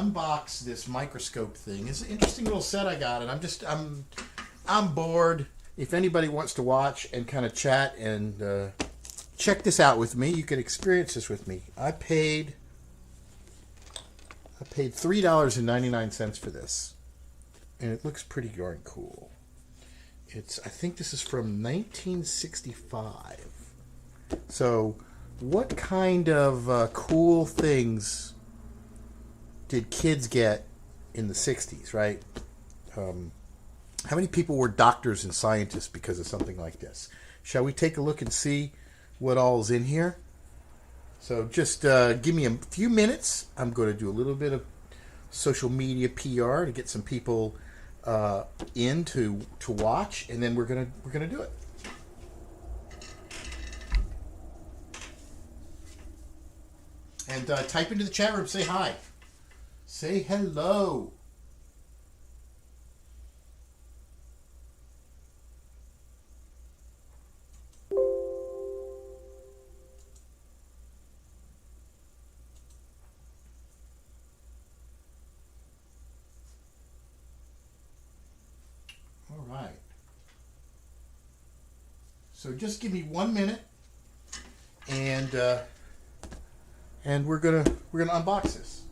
unbox this microscope thing. It's an interesting little set I got, and I'm bored. If anybody wants to watch and kind of chat and check this out with me, you can experience this with me. I paid $3.99 for this, and it looks pretty darn cool. I think this is from 1965. So, what kind of cool things did kids get in the 60s, right? How many people were doctors and scientists because of something like this? Shall we take a look and see what all is in here? So just give me a few minutes. I'm going to do a little bit of social media PR to get some people in to watch, and then we're gonna do it. And type into the chat room. Say hi. Say hello. All right. So just give me 1 minute, and we're gonna unbox this.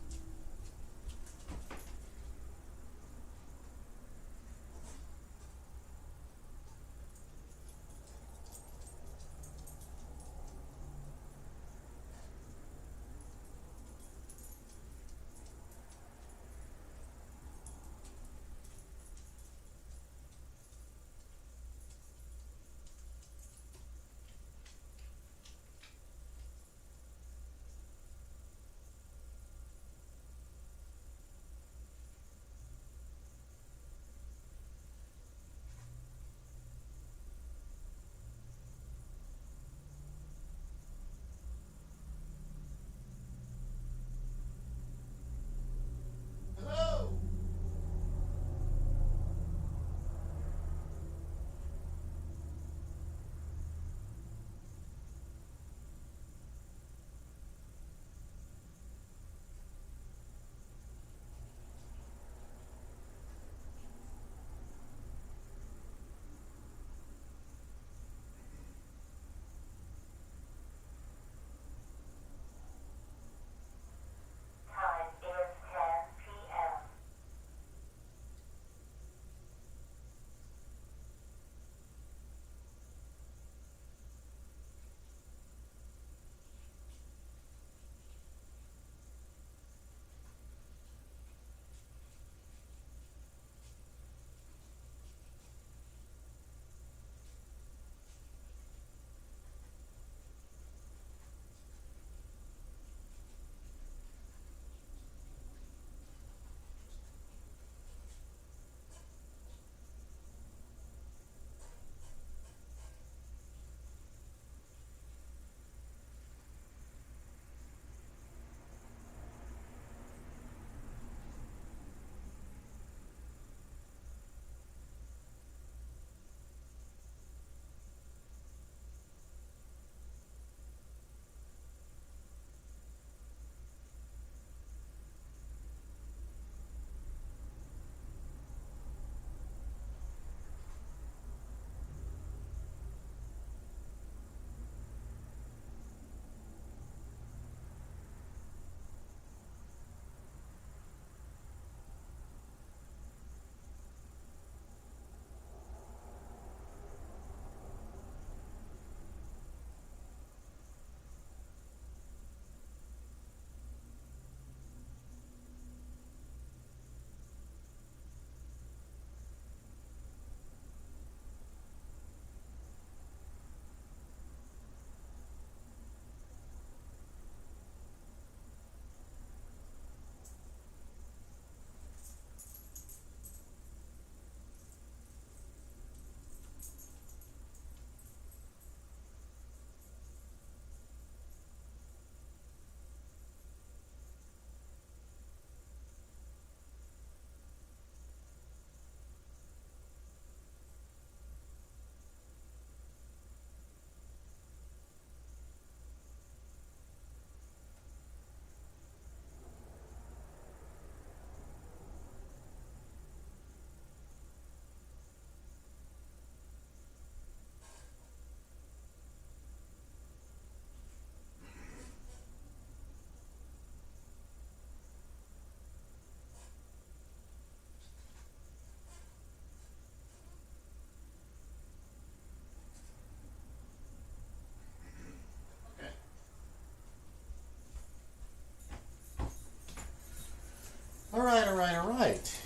All right, all right, all right.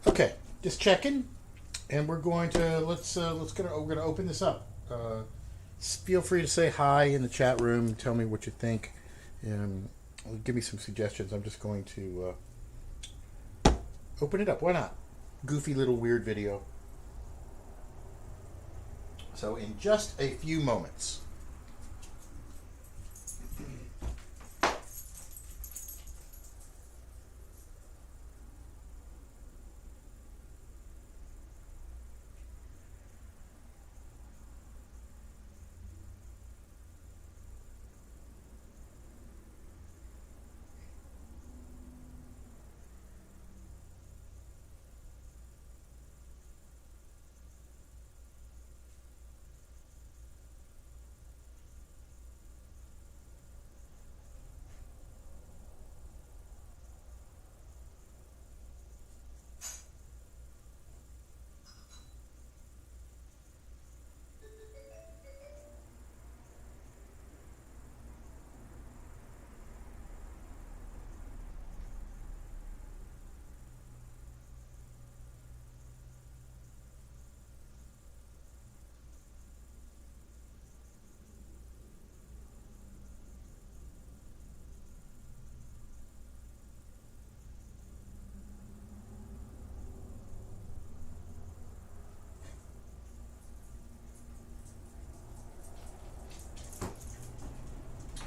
Okay, just checking, and we're going to we're gonna open this up. Feel free to say hi in the chat room. Tell me what you think, and give me some suggestions. I'm just going to open it up. Why not? Goofy little weird video. So in just a few moments.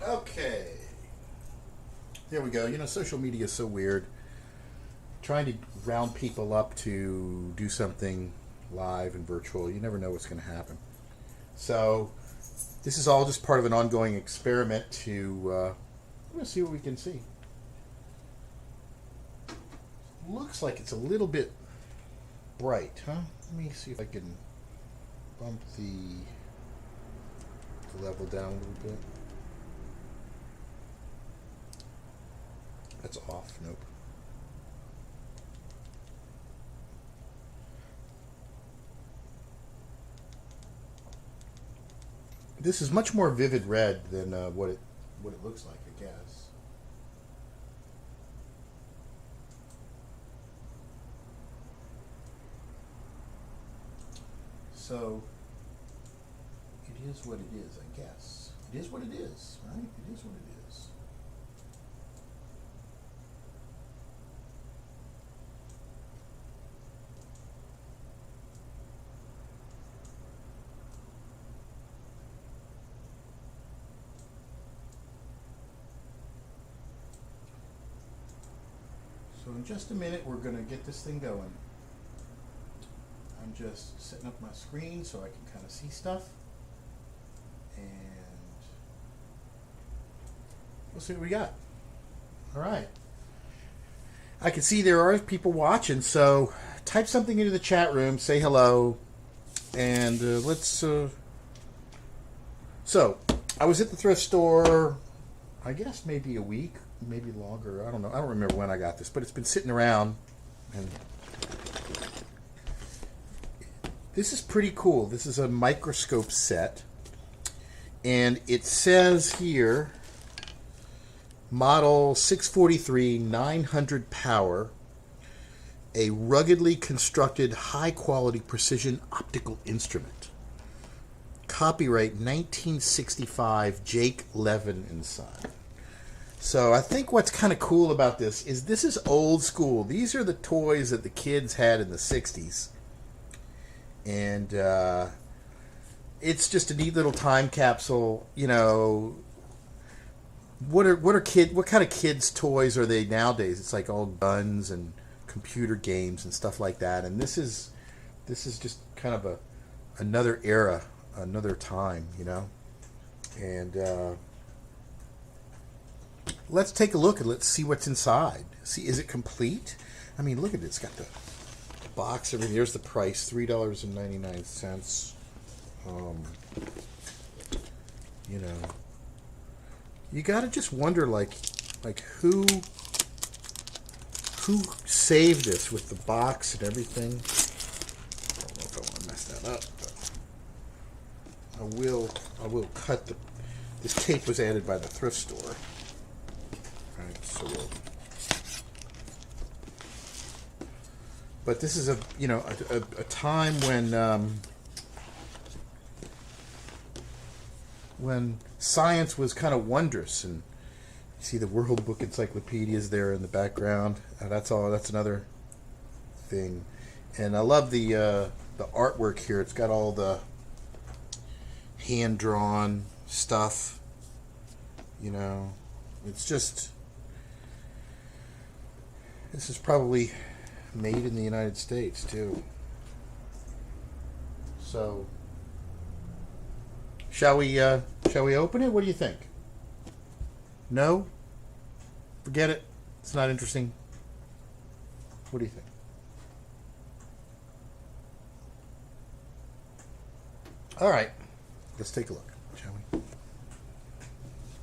Okay. There we go. You know, social media is so weird. Trying to round people up to do something live and virtual, you never know what's going to happen. So, this is all just part of an ongoing experiment to see what we can see. Looks like it's a little bit bright, huh? Let me see if I can bump the level down a little bit. That's off. Nope. This is much more vivid red than what it looks like, I guess. So it is what it is, I guess. It is what it is, right? It is what it is. So in just a minute, we're going to get this thing going. I'm just setting up my screen so I can kind of see stuff. And we'll see what we got. All right. I can see there are people watching, so type something into the chat room, say hello, and let's... So, I was at the thrift store, I guess maybe a week, maybe longer. I don't know. I don't remember when I got this, but it's been sitting around. And this is pretty cool. This is a Microscope Set. And it says here, model 643, 900 power, a ruggedly constructed, high-quality precision optical instrument. Copyright 1965, Jake Levin and Son. So I think what's kind of cool about this is old school. These are the toys that the kids had in the 60s. And it's just a neat little time capsule. You know, what kind of kids' toys are they nowadays? It's like all guns and computer games and stuff like that. And this is just kind of another era, another time, you know. And let's take a look and let's see what's inside. See, is it complete? I mean, look at it. It's got the box. Everything. Here's the price: $3.99. You know, you gotta just wonder, like who saved this with the box and everything. I don't know if I want to mess that up, but I will cut This tape was added by the thrift store. Alright, so but this is a time when science was kind of wondrous, and you see the World Book encyclopedias there in the background. That's another thing, and I love the artwork here. It's got all the hand drawn stuff. It's just, this is probably made in the United States too. So shall we open it? What do you think? No? Forget it. It's not interesting. What do you think? All right. Let's take a look, shall we?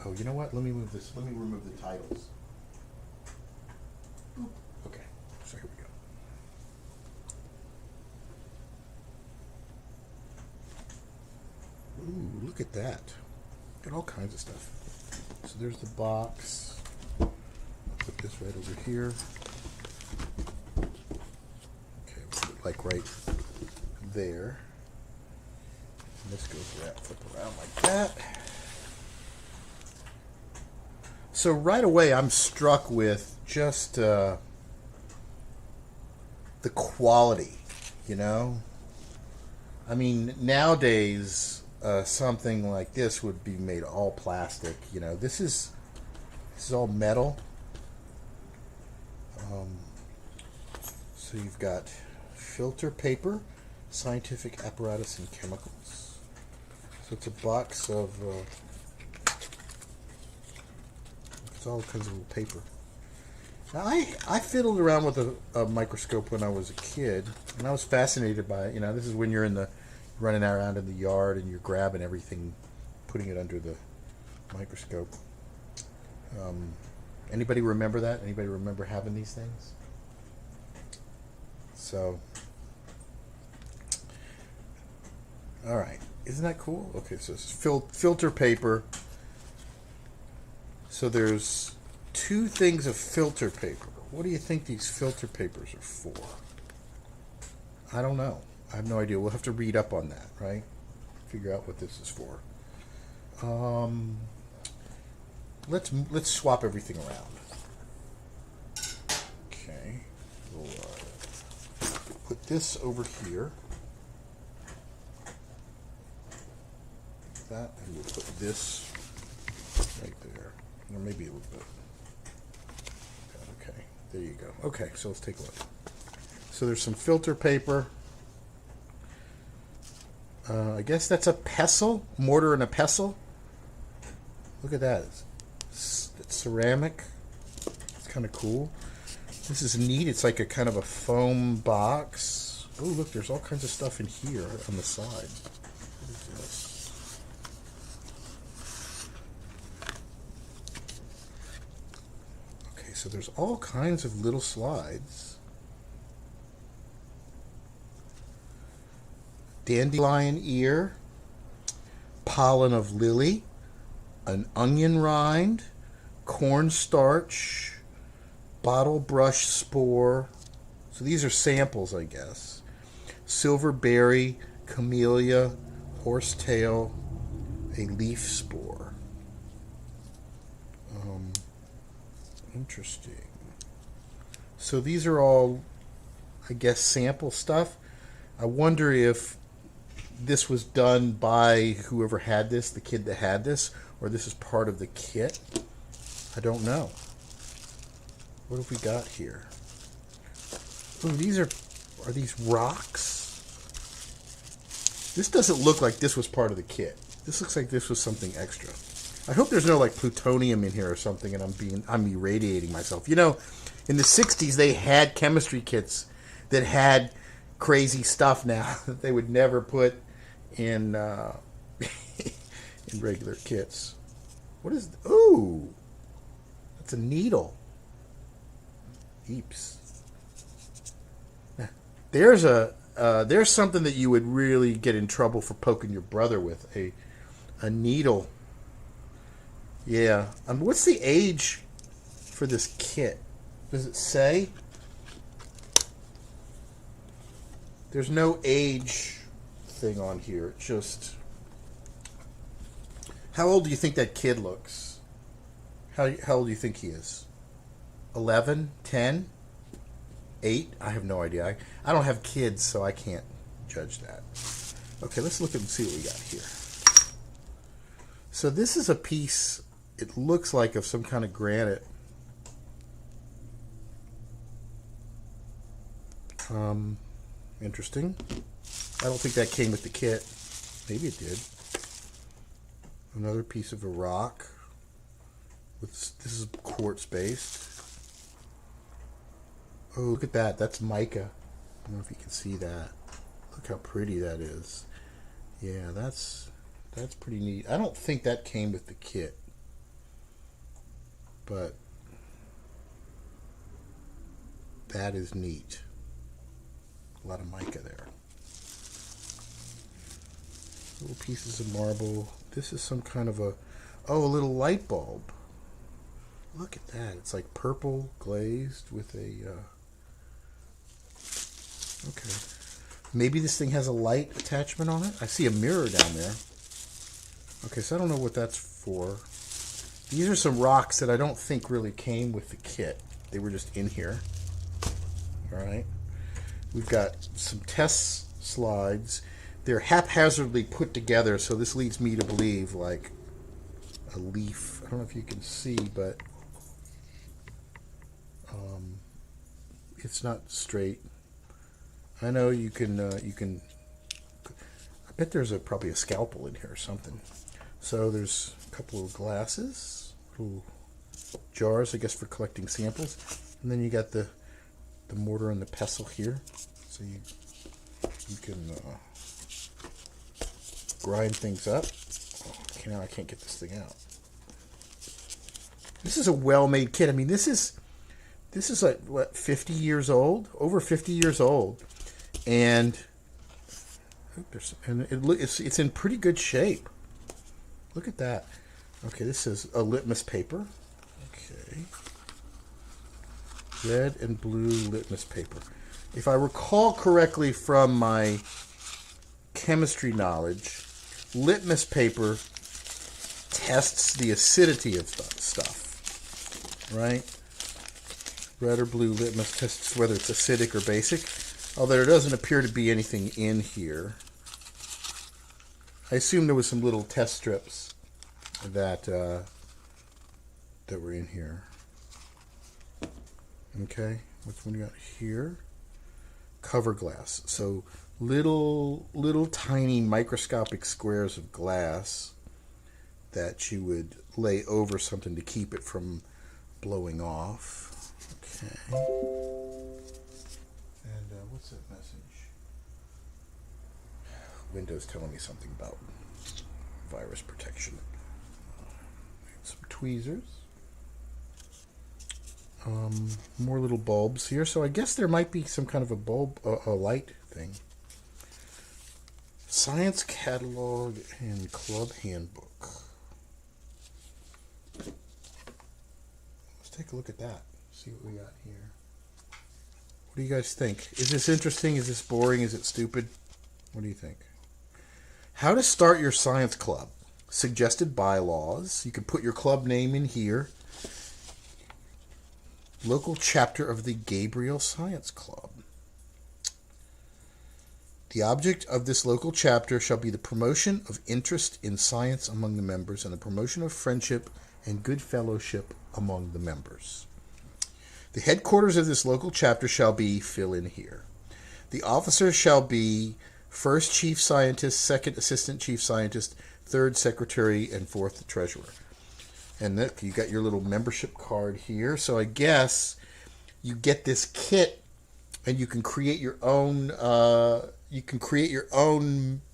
Oh, you know what? Let me move this. Let me remove the titles. Okay. So here we go. Ooh, look at that. Got all kinds of stuff. So there's the box. I'll put this right over here. Okay, we'll put it like right there. And this goes around, flip around like that. So right away I'm struck with just the quality, I mean, nowadays something like this would be made all plastic. This is all metal. So you've got filter paper, scientific apparatus, and chemicals. So it's a box of it's all kinds of little paper. Now I fiddled around with a microscope when I was a kid, and I was fascinated by it. This is when you're running around in the yard and you're grabbing everything, putting it under the microscope. Anybody remember that? Anybody remember having these things? So, all right, isn't that cool? Okay, so it's filter paper. So there's two things of filter paper. What do you think these filter papers are for? I don't know. I have no idea. We'll have to read up on that, right? Figure out what this is for. Let's swap everything around. Okay. We'll put this over here. That, and we'll put this right there. Or maybe a little bit. Okay, there you go. Okay, so let's take a look. So there's some filter paper. I guess that's a pestle, mortar and a pestle. Look at that. It's ceramic. It's kind of cool. This is neat. It's like a kind of a foam box. Oh, look, there's all kinds of stuff in here on the side. What is this? Okay, so there's all kinds of little slides. Dandelion ear, pollen of lily, an onion rind, cornstarch, bottle brush spore. So these are samples, I guess. Silverberry, camellia, horsetail, a leaf spore. Interesting. So these are all, I guess, sample stuff. I wonder if this was done by whoever had this, the kid that had this, or this is part of the kit. I don't know. What have we got here? Oh, these are these rocks? This doesn't look like this was part of the kit. This looks like this was something extra. I hope there's no like plutonium in here or something and I'm irradiating myself. In the 60s they had chemistry kits that had crazy stuff now that they would never put in in regular kits. What is? Ooh, that's a needle. Eeps. There's something that you would really get in trouble for poking your brother with, a needle. Yeah. What's the age for this kit? Does it say? There's no age thing on here. It's just... How old do you think that kid looks? How old do you think he is? 11? 10? 8? I have no idea. I don't have kids, so I can't judge that. Okay, let's look and see what we got here. So this is a piece, it looks like, of some kind of granite. Interesting. I don't think that came with the kit. Maybe it did. Another piece of a rock. This is quartz based. Oh, look at that. That's mica. I don't know if you can see that. Look how pretty that is. Yeah, that's pretty neat. I don't think that came with the kit. But that is neat. A lot of mica there. Little pieces of marble. This is some kind of a little light bulb. Look at that. It's like purple glazed with a... Okay. Maybe this thing has a light attachment on it. I see a mirror down there. Okay, so I don't know what that's for. These are some rocks that I don't think really came with the kit. They were just in here. All right. We've got some test slides. They're haphazardly put together, so this leads me to believe like a leaf. I don't know if you can see, but it's not straight. I know you can. I bet there's probably a scalpel in here or something. So there's a couple of glasses, little jars, I guess, for collecting samples, and then you got the mortar and the pestle here, so you can grind things up. Okay, now I can't get this thing out. This is a well-made kit. I mean, this is like what, 50 years old, over 50 years old, and it's in pretty good shape. Look at that. Okay, this is a litmus paper. Okay. Red and blue litmus paper. If I recall correctly from my chemistry knowledge, litmus paper tests the acidity of stuff, right? Red or blue litmus tests whether it's acidic or basic, although there doesn't appear to be anything in here. I assume there was some little test strips that were in here. Okay, what's one we got here? Cover glass. So little tiny microscopic squares of glass that you would lay over something to keep it from blowing off. Okay. And what's that message? Windows telling me something about virus protection. Some tweezers. More little bulbs here. So I guess there might be some kind of a bulb, a light thing. Science catalog and club handbook. Let's take a look at that. See what we got here. What do you guys think? Is this interesting? Is this boring? Is it stupid? What do you think? How to start your science club. Suggested bylaws. You can put your club name in here. Local chapter of the Gabriel Science Club. The object of this local chapter shall be the promotion of interest in science among the members and the promotion of friendship and good fellowship among the members. The headquarters of this local chapter shall be, fill in here. The officers shall be first chief scientist, second assistant chief scientist, third secretary, and fourth treasurer. And look, you got your little membership card here. So I guess you get this kit, and you can create your own.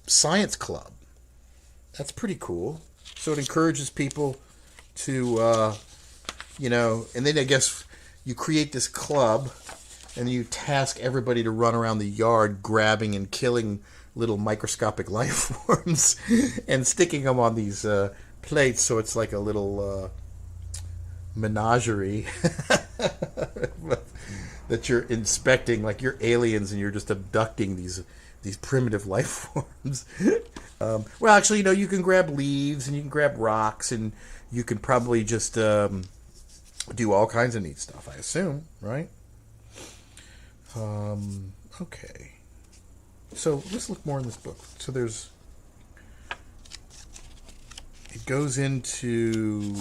Science club. That's pretty cool. So it encourages people to, and then I guess you create this club, and you task everybody to run around the yard grabbing and killing little microscopic life forms and sticking them on these plates, so it's like a little menagerie that you're inspecting, like you're aliens and you're just abducting these primitive life forms. Well, actually, you can grab leaves and you can grab rocks and you can probably just do all kinds of neat stuff, I assume, right? Okay. So let's look more in this book. So it goes into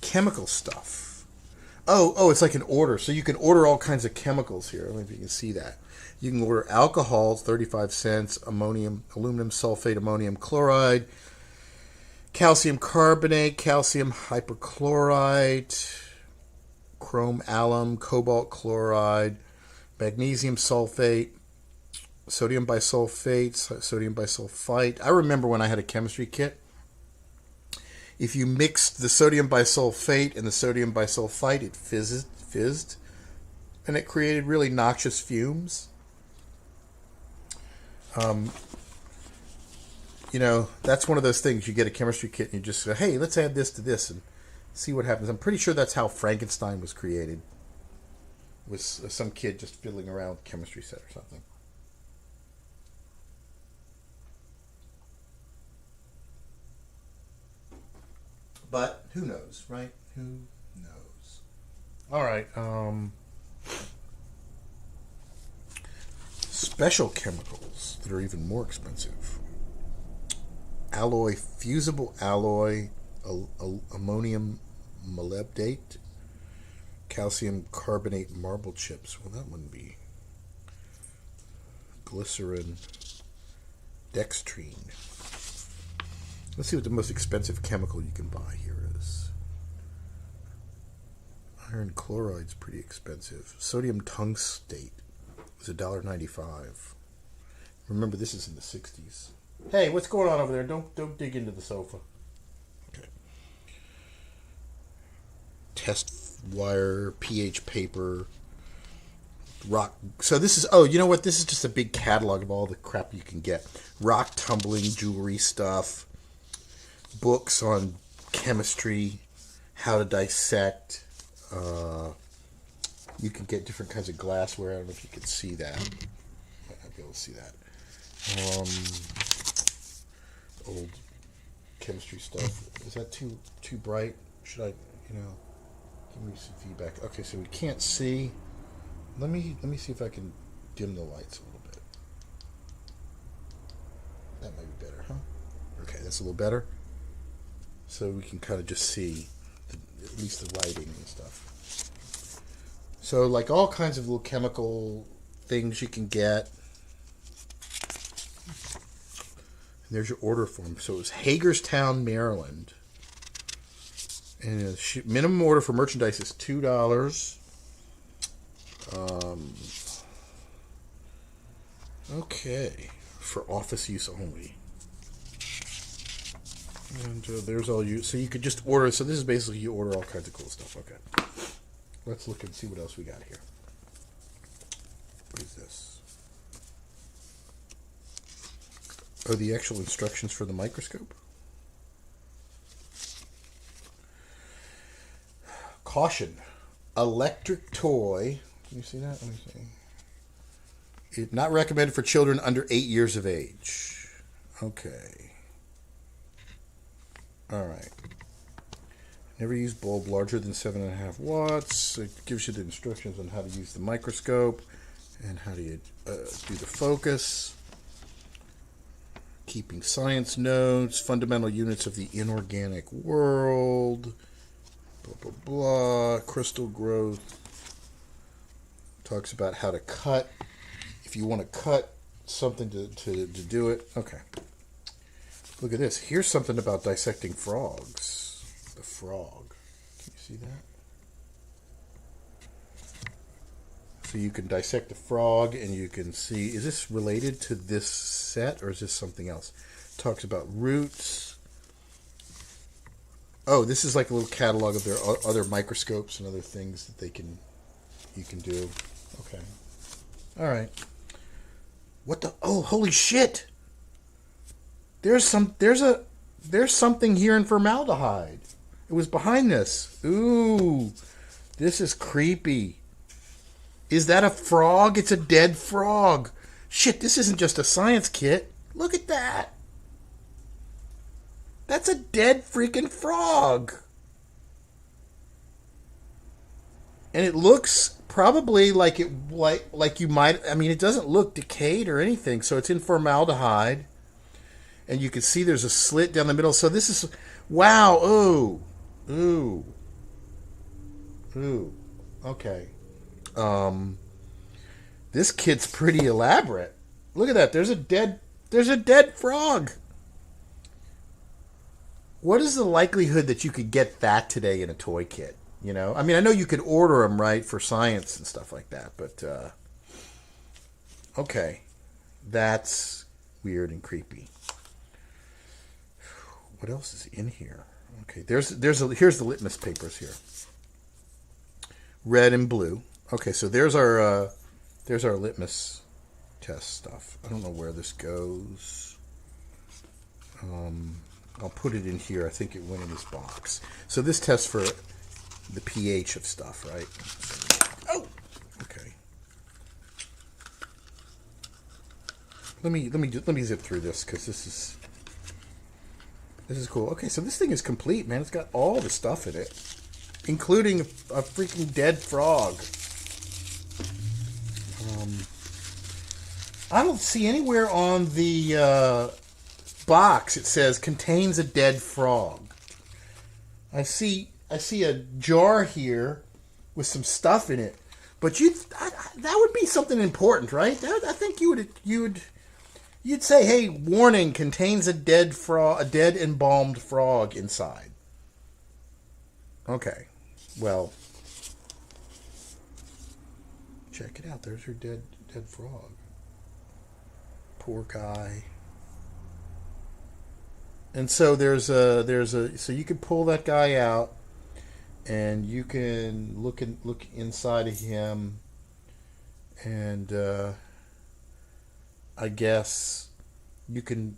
chemical stuff. Oh, it's like an order. So you can order all kinds of chemicals here. I don't know if you can see that. You can order alcohols, 35 cents, aluminum sulfate, ammonium chloride, calcium carbonate, calcium hypochlorite, chrome alum, cobalt chloride, magnesium sulfate, sodium bisulfate, sodium bisulfite. I remember when I had a chemistry kit, if you mixed the sodium bisulfate and the sodium bisulfite, it fizzed, and it created really noxious fumes. That's one of those things. You get a chemistry kit and you just say, hey, let's add this to this and see what happens. I'm pretty sure that's how Frankenstein was created. With some kid just fiddling around with a chemistry set or something. But who knows, right? Who knows? All right. Special chemicals that are even more expensive. Alloy, fusible alloy, ammonium molybdate, calcium carbonate marble chips. Well, that wouldn't be. Glycerin, dextrine. Let's see what the most expensive chemical you can buy here is. Iron chloride's pretty expensive. Sodium tungstate is $1.95. Remember, this is in the 60s. Hey, what's going on over there? Don't dig into the sofa. Okay. Test wire, pH paper, rock. So this is, you know what? This is just a big catalog of all the crap you can get. Rock tumbling, jewelry stuff, books on chemistry, how to dissect. You can get different kinds of glassware. I don't know if you can see that. Might not be able to see that. Old chemistry stuff. Is that too bright? Should I, give me some feedback. Okay, so we can't see. Let me see if I can dim the lights a little bit. That might be better, huh? Okay, that's a little better. So we can kind of just see at least the lighting and stuff. So like all kinds of little chemical things you can get. And there's your order form. So it was Hagerstown, Maryland. And minimum order for merchandise is $2. Okay. For office use only. And there's all you. So you could just order. So this is basically you order all kinds of cool stuff. Okay. Let's look and see what else we got here. What is this? Oh, the actual instructions for the microscope. Caution. Electric toy. Can you see that? Let me see. It's not recommended for children under 8 years of age. Okay. All right. Never use bulb larger than 7.5 watts. It gives you the instructions on how to use the microscope and how do you do the focus. Keeping science notes, fundamental units of the inorganic world, blah, blah, blah, crystal growth. Talks about how to cut. If you want to cut something to do it. Okay. Look at this. Here's something about dissecting frogs. The frog. Can you see that? So you can dissect a frog and you can see, is this related to this set or is this something else? It talks about roots. Oh, this is like a little catalog of their other microscopes and other things that you can do. Okay. All right. What the? Oh, holy shit! There's something here in formaldehyde. It was behind this. Ooh, this is creepy. Is that a frog? It's a dead frog. Shit, this isn't just a science kit. Look at that. That's a dead freaking frog. And it looks probably like you might. I mean, it doesn't look decayed or anything. So it's in formaldehyde, and you can see there's a slit down the middle. So this is wow. Ooh, ooh, ooh. Okay. This kit's pretty elaborate. Look at that. There's a dead frog. What is the likelihood that you could get that today in a toy kit? You know, I mean, I know you could order them, right, for science and stuff like that, but okay, that's weird and creepy. What else is in here? Okay, here's the litmus papers here, red and blue. Okay, so there's our litmus test stuff. I don't know where this goes. I'll put it in here. I think it went in this box. So this tests for the pH of stuff, right? Oh, okay. Let me zip through this because this is cool. Okay, so this thing is complete, man. It's got all the stuff in it, including a freaking dead frog. I don't see anywhere on the box it says contains a dead frog. I see a jar here with some stuff in it, but that would be something important, right? I think you'd say, hey, warning, contains a dead embalmed frog inside. Okay, well, check it out. There's your dead frog. Poor guy. And so so you can pull that guy out, and you can look inside of him, and I guess you can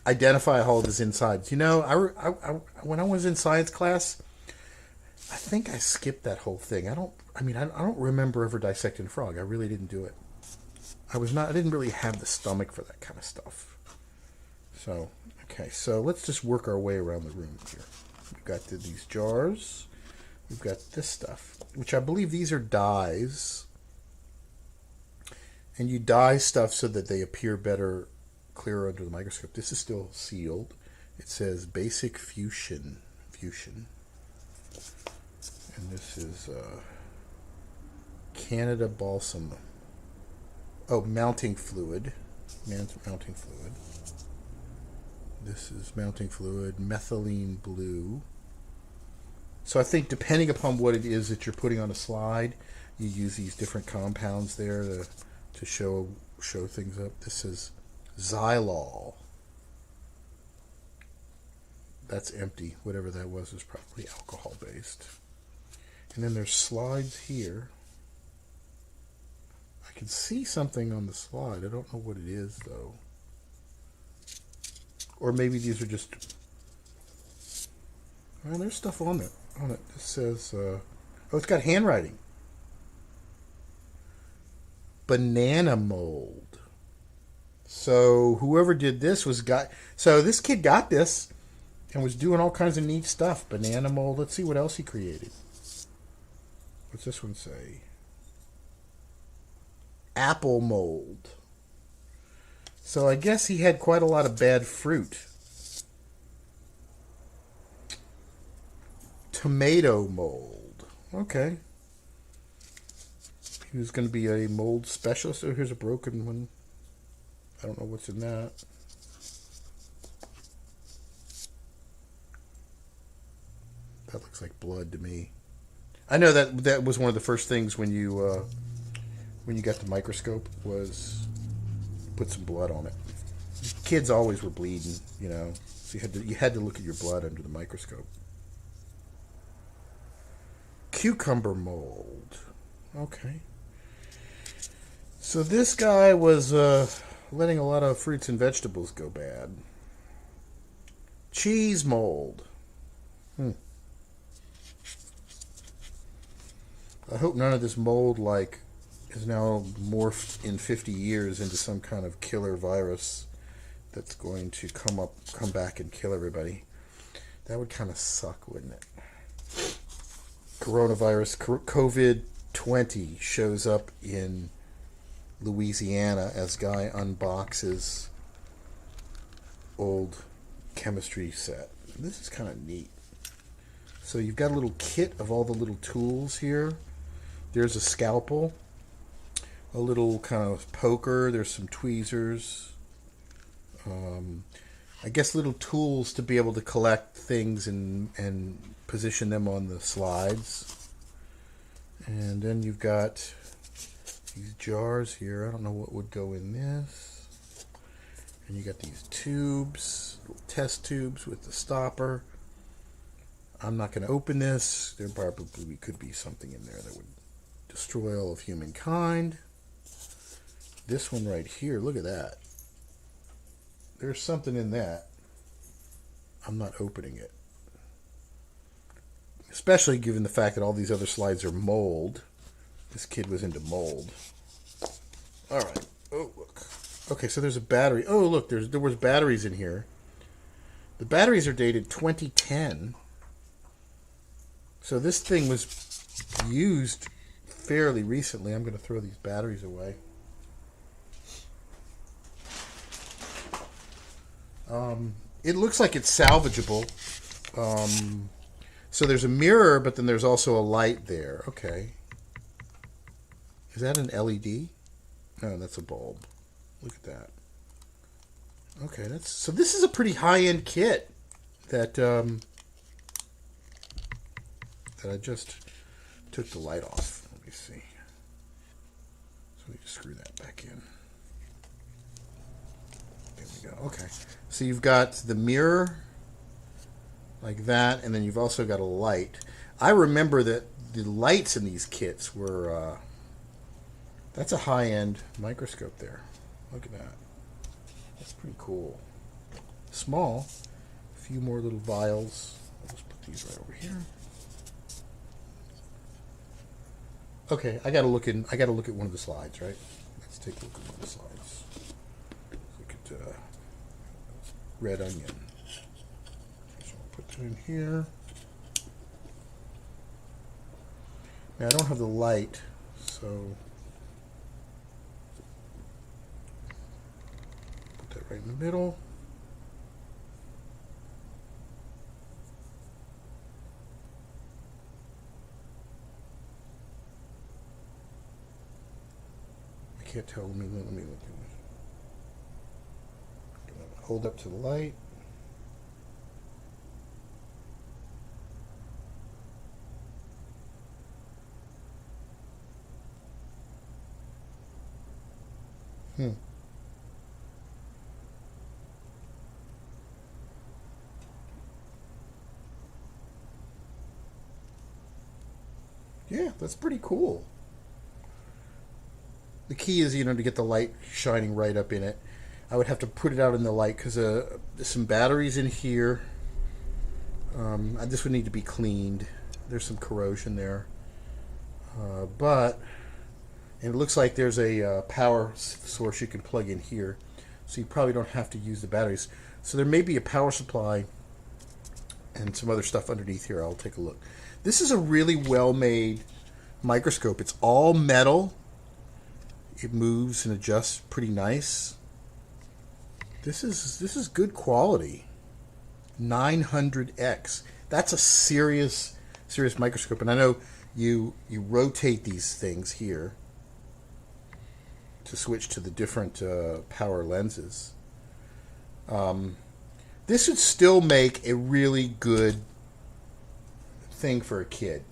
identify all of his insides. You know, I when I was in science class, I think I skipped that whole thing. I don't remember ever dissecting a frog. I really didn't do it. I didn't really have the stomach for that kind of stuff. So, okay, so let's just work our way around the room here. We've got these jars. We've got this stuff, which I believe these are dyes. And you dye stuff so that they appear better, clearer under the microscope. This is still sealed. It says basic fusion. And this is Canada balsam. Oh, mounting fluid. Mounting fluid. This is mounting fluid, methylene blue. So I think depending upon what it is that you're putting on a slide, you use these different compounds there to show things up. This is xylol. That's empty. Whatever that was is probably alcohol based. And then there's slides here. I can see something on the slide. I don't know what it is though. Or maybe these are just... Well, there's stuff on it. This says... oh, it's got handwriting. Banana mold. So whoever did this so this kid got this and was doing all kinds of neat stuff. Banana mold. Let's see what else he created. What's this one say? Apple mold. So I guess he had quite a lot of bad fruit. Tomato mold. Okay. He was going to be a mold specialist. Oh, here's a broken one. I don't know what's in that. That looks like blood to me. I know that was one of the first things when you got the microscope was put some blood on it. Kids always were bleeding, you know. So you had to look at your blood under the microscope. Cucumber mold. Okay. So this guy was letting a lot of fruits and vegetables go bad. Cheese mold. I hope none of this mold is now morphed in 50 years into some kind of killer virus that's going to come back and kill everybody. That would kind of suck, wouldn't it? Coronavirus, COVID-20 shows up in Louisiana as guy unboxes old chemistry set. This is kind of neat. So you've got a little kit of all the little tools here. There's a scalpel, a little kind of poker, there's some tweezers, I guess little tools to be able to collect things and position them on the slides. And then you've got these jars here. I don't know what would go in this. And you got these tubes, little test tubes with the stopper. I'm not going to open this. There probably could be something in there that would destroy all of humankind. This one right here, look at that. There's something in that. I'm not opening it. Especially given the fact that all these other slides are mold. This kid was into mold. All right. Oh, look. Okay, so there's a battery. Oh, look, there was batteries in here. The batteries are dated 2010. So this thing was used fairly recently. I'm going to throw these batteries away. It looks like it's salvageable. So there's a mirror, but then there's also a light there. Okay. Is that an LED? No, that's a bulb. Look at that. Okay, so this is a pretty high-end kit that I just took the light off. Let me see. So we just screw that back in. There we go. Okay. So you've got the mirror like that, and then you've also got a light. I remember that the lights in these kits were, that's a high-end microscope there. Look at that. That's pretty cool. Small. A few more little vials. I'll just put these right over here. Okay, I gotta look at one of the slides, right? Let's take a look at one of the slides. Look at red onion. So I'll put it in here. Now I don't have the light, so put that right in the middle. I can't tell. Let me look at it. Hold up to the light. Yeah, that's pretty cool. The key is, to get the light shining right up in it. I would have to put it out in the light because there's some batteries in here. This would need to be cleaned. There's some corrosion there. And it looks like there's a power source you can plug in here. So you probably don't have to use the batteries. So there may be a power supply and some other stuff underneath here. I'll take a look. This is a really well-made microscope. It's all metal. It moves and adjusts pretty nice. This is good quality. 900X. That's a serious microscope. And I know you rotate these things here to switch to the different power lenses. This would still make a really good thing for a kid.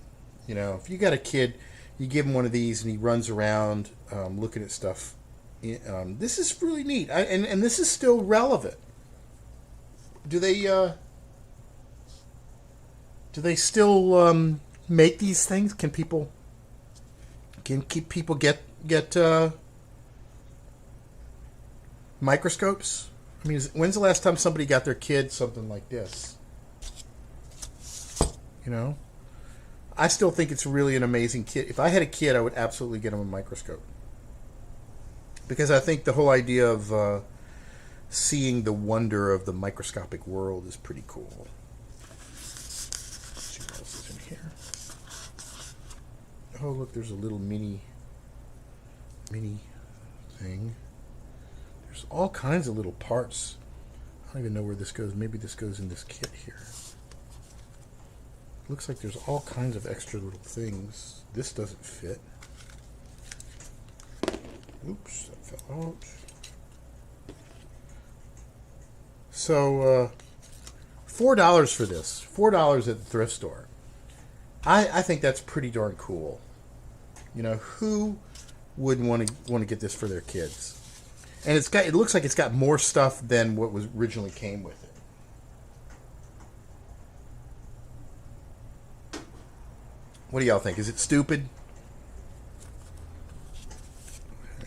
If you got a kid, you give him one of these and he runs around looking at stuff. This is really neat, and this is still relevant. Do they still make these things? Can people get microscopes? I mean, when's the last time somebody got their kid something like this? You know? I still think it's really an amazing kit. If I had a kid, I would absolutely get him a microscope. Because I think the whole idea of seeing the wonder of the microscopic world is pretty cool. Let's see what else is in here. Oh, look, there's a little mini thing. There's all kinds of little parts. I don't even know where this goes. Maybe this goes in this kit here. Looks like there's all kinds of extra little things. This doesn't fit. Oops, that fell out. So, $4 for this. $4 at the thrift store. I think that's pretty darn cool. You know, who wouldn't want to get this for their kids? And it looks like it's got more stuff than what was originally came with it. What do y'all think? Is it stupid?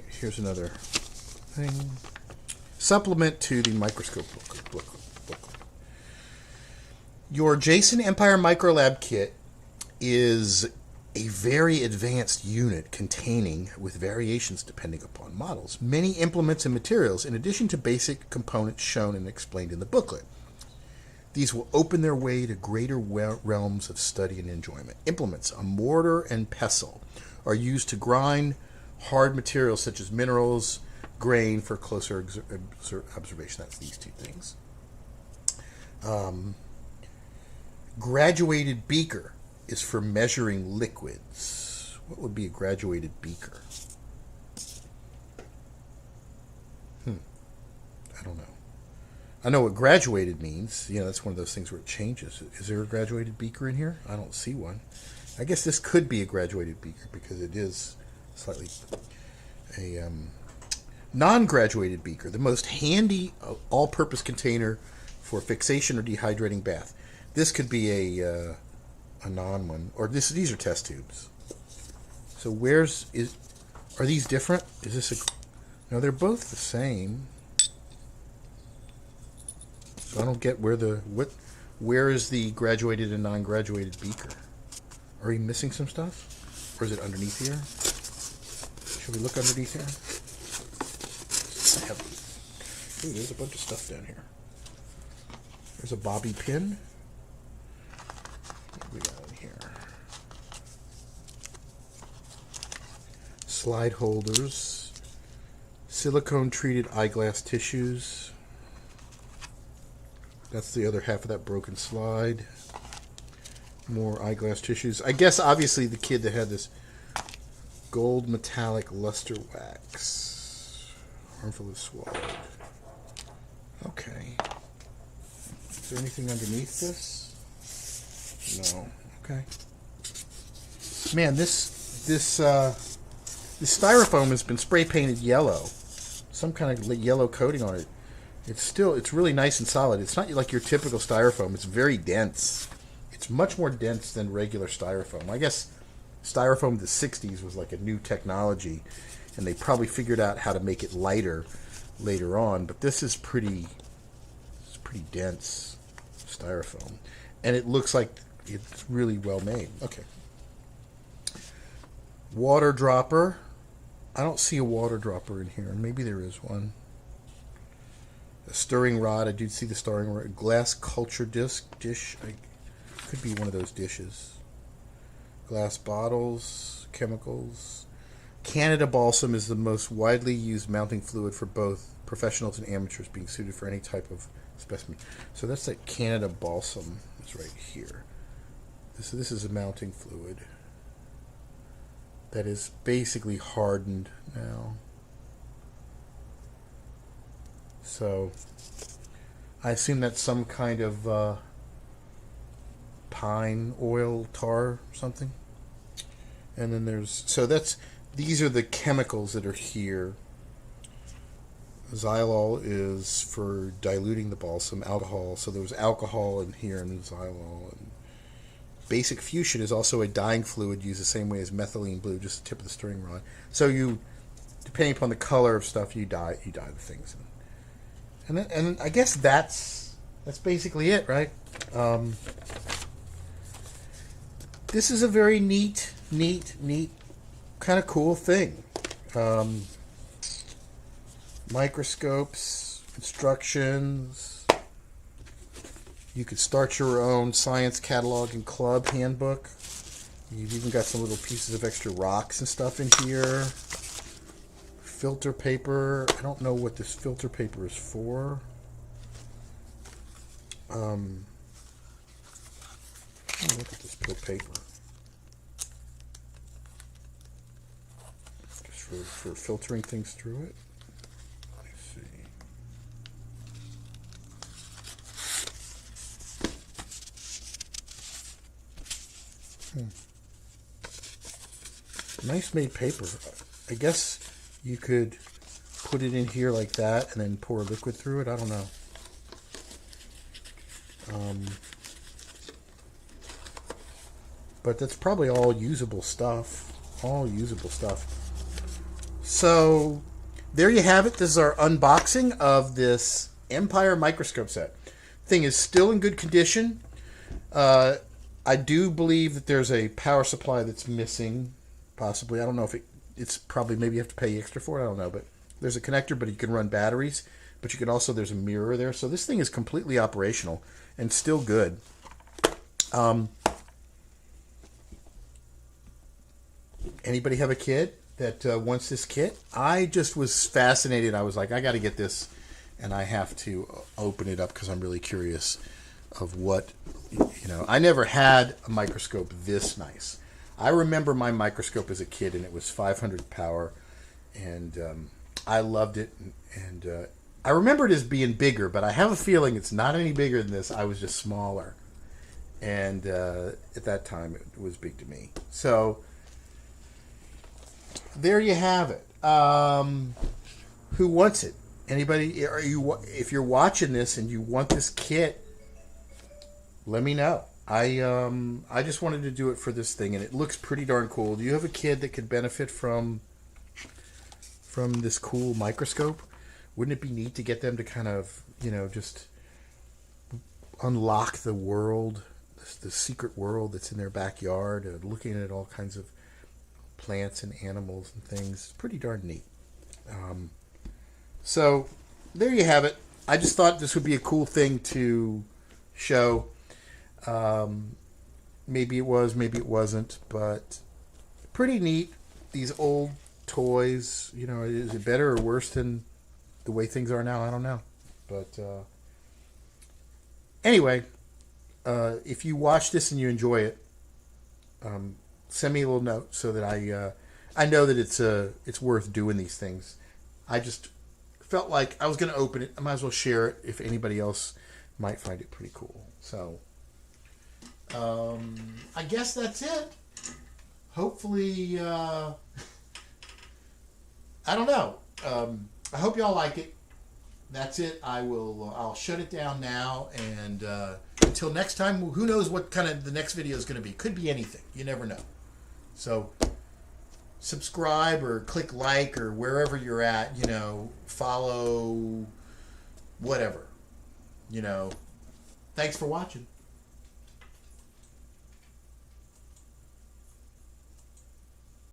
Here's another thing. Supplement to the microscope booklet. Your Jason Empire Microlab kit is a very advanced unit containing, with variations depending upon models, many implements and materials in addition to basic components shown and explained in the booklet. These will open their way to greater realms of study and enjoyment. Implements, a mortar and pestle, are used to grind hard materials such as minerals, grain for closer observation. That's these two things. Graduated beaker is for measuring liquids. What would be a graduated beaker? I don't know. I know what graduated means. You know, that's one of those things where it changes. Is there a graduated beaker in here? I don't see one. I guess this could be a graduated beaker because it is slightly a non-graduated beaker, the most handy all-purpose container for fixation or dehydrating bath. This could be a non one, or these are test tubes. So are these different? Is this no? They're both the same. So I don't get where is the graduated and non-graduated beaker? Are we missing some stuff, or is it underneath here? Should we look underneath here? Ooh, there's a bunch of stuff down here. There's a bobby pin. What do we got in here? Slide holders. Silicone treated eyeglass tissues. That's the other half of that broken slide. More eyeglass tissues. I guess obviously the kid that had this gold metallic luster wax. Harmful if swallowed. Okay. Is there anything underneath this? No. Okay. Man, this styrofoam has been spray painted yellow. Some kind of yellow coating on it. It's really nice and solid. It's not like your typical styrofoam. It's very dense. It's much more dense than regular styrofoam. I guess styrofoam of the 60s was like a new technology, and they probably figured out how to make it lighter later on, but this is pretty dense styrofoam, and it looks like it's really well made. Okay. Water dropper. I don't see a water dropper in here. Maybe there is one. A stirring rod. I do see the stirring rod. Glass culture dish. Could be one of those dishes. Glass bottles. Chemicals. Canada balsam is the most widely used mounting fluid for both professionals and amateurs, being suited for any type of specimen. So that's that Canada balsam is right here. This is a mounting fluid that is basically hardened now. So I assume that's some kind of pine oil tar or something. And then these are the chemicals that are here. Xylol is for diluting the balsam. Alcohol, so there was alcohol in here and xylol. And basic fuchsia is also a dyeing fluid used the same way as methylene blue, just the tip of the stirring rod. So depending upon the color of stuff, you dye the things. And I guess that's basically it, right? This is a very neat, kind of cool thing. Microscopes, instructions. You could start your own science catalog and club handbook. You've even got some little pieces of extra rocks and stuff in here. Filter paper. I don't know what this filter paper is for. Oh, look at this paper. Just for filtering things through it. Let's see. Nice made paper. I guess you could put it in here like that and then pour liquid through it. I don't know. But that's probably all usable stuff. All usable stuff. So, there you have it. This is our unboxing of this Empire microscope set. Thing is still in good condition. I do believe that there's a power supply that's missing. Possibly. I don't know if it's probably, maybe you have to pay extra for it. I don't know. But there's a connector, but you can run batteries. But you can also, there's a mirror there. So this thing is completely operational and still good. Anybody have a kid that wants this kit? I just was fascinated. I was like, I got to get this, and I have to open it up because I'm really curious of what, I never had a microscope this nice. I remember my microscope as a kid, and it was 500 power, and I loved it, and I remember it as being bigger, but I have a feeling it's not any bigger than this. I was just smaller, and at that time, it was big to me. So there you have it. Who wants it? Anybody? If you're watching this and you want this kit, let me know. I just wanted to do it for this thing, and it looks pretty darn cool. Do you have a kid that could benefit from this cool microscope? Wouldn't it be neat to get them to kind of, just unlock the world, the secret world that's in their backyard, looking at all kinds of plants and animals and things? It's pretty darn neat. So there you have it. I just thought this would be a cool thing to show. Maybe it was, maybe it wasn't, but pretty neat. These old toys, is it better or worse than the way things are now? I don't know. But anyway, if you watch this and you enjoy it, send me a little note so that I know that it's worth doing these things. I just felt like I was going to open it. I might as well share it if anybody else might find it pretty cool. So I guess that's it. Hopefully, I don't know. I hope y'all like it. That's it. I'll shut it down now, and until next time, who knows what kind of the next video is going to be. Could be anything. You never know. So subscribe or click like or wherever you're at, follow, whatever. Thanks for watching.